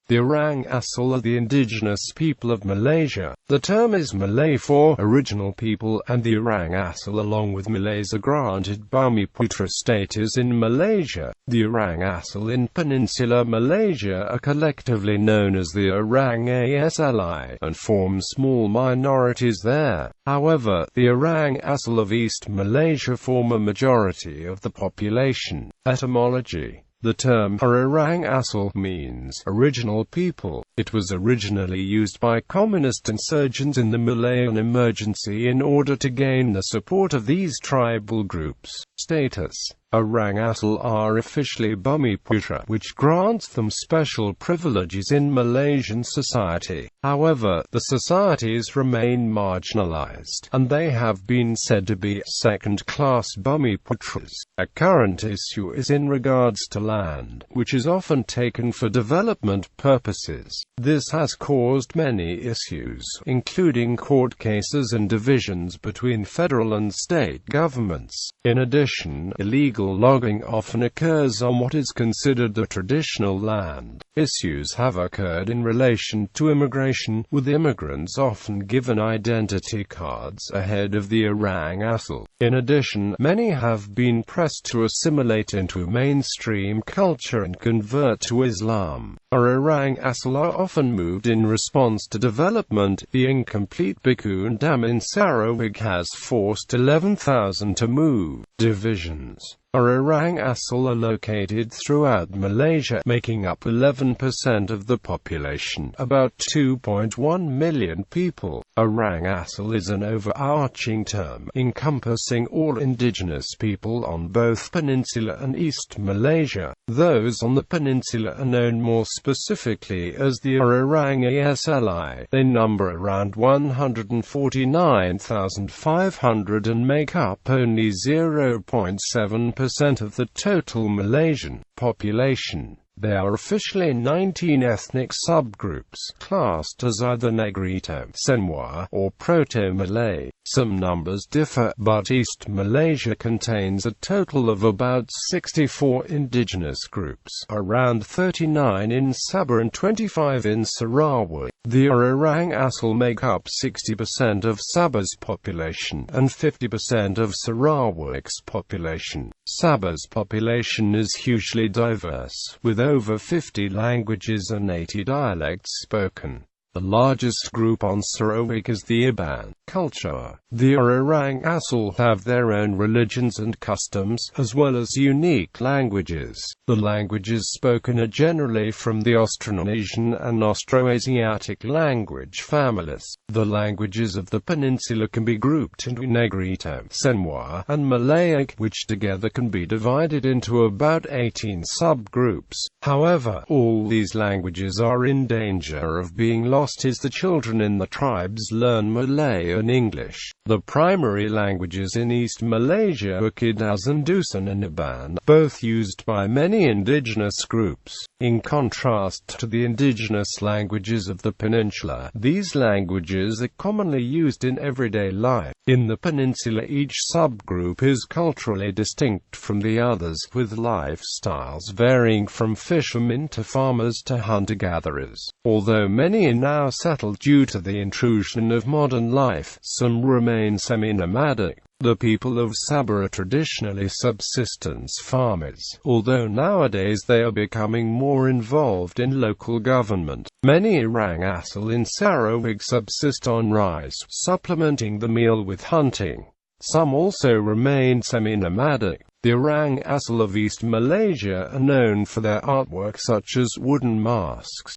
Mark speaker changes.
Speaker 1: The Orang Asal are the indigenous people of Malaysia. The term is Malay for original people, and the Orang Asal along with Malays are granted Bumiputra status in Malaysia. The Orang Asal in Peninsular Malaysia are collectively known as the Orang Asli, and form small minorities there. However, the Orang Asal of East Malaysia form a majority of the population. Etymology: the term Orang Asal means original people. It was originally used by communist insurgents in the Malayan emergency in order to gain the support of these tribal groups. Status: Orang Asal are officially Bumiputra, which grants them special privileges in Malaysian society. However, the societies remain marginalized, and they have been said to be second-class Bumiputras. A current issue is in regards to land, which is often taken for development purposes. This has caused many issues, including court cases and divisions between federal and state governments. In addition, illegal logging often occurs on what is considered the traditional land. Issues have occurred in relation to immigration, with immigrants often given identity cards ahead of the Orang Asal. In addition, many have been pressed to assimilate into mainstream culture and convert to Islam. Orang Asal are often moved in response to development. The incomplete Bikun Dam in Sarawak has forced 11,000 to move. Divisions: Orang Asal are located throughout Malaysia, making up 11% of the population, about 2.1 million people. Orang Asal is an overarching term, encompassing all indigenous people on both Peninsula and East Malaysia. Those on the peninsula are known more specifically as the Orang Asli. They number around 149,500 and make up only 0.7% of the total Malaysian population. There are officially 19 ethnic subgroups, classed as either Negrito, Senwa, or Proto-Malay. Some numbers differ, but East Malaysia contains a total of about 64 indigenous groups, around 39 in Sabah and 25 in Sarawak. The Orang Asal make up 60% of Sabah's population, and 50% of Sarawak's population. Sabah's population is hugely diverse, with over 50 languages and 80 dialects spoken. The largest group on Sarawak is the Iban culture. The Orang Asal have their own religions and customs, as well as unique languages. The languages spoken are generally from the Austronesian and Austroasiatic language families. The languages of the peninsula can be grouped into Negrito, Senwa, and Malayic, which together can be divided into about 18 subgroups. However, all these languages are in danger of being lost as the children in the tribes learn Malay and English. The primary languages in East Malaysia are Kedasan, Dusun and Iban, both used by many indigenous groups. In contrast to the indigenous languages of the peninsula, these languages are commonly used in everyday life. In the peninsula, each subgroup is culturally distinct from the others, with lifestyles varying from fishermen to farmers to hunter-gatherers. Although many are now settled due to the intrusion of modern life, some remain semi-nomadic. The people of Sabah are traditionally subsistence farmers, although nowadays they are becoming more involved in local government. Many Orang Asal in Sarawak subsist on rice, supplementing the meal with hunting. Some also remain semi-nomadic. The Orang Asal of East Malaysia are known for their artwork such as wooden masks,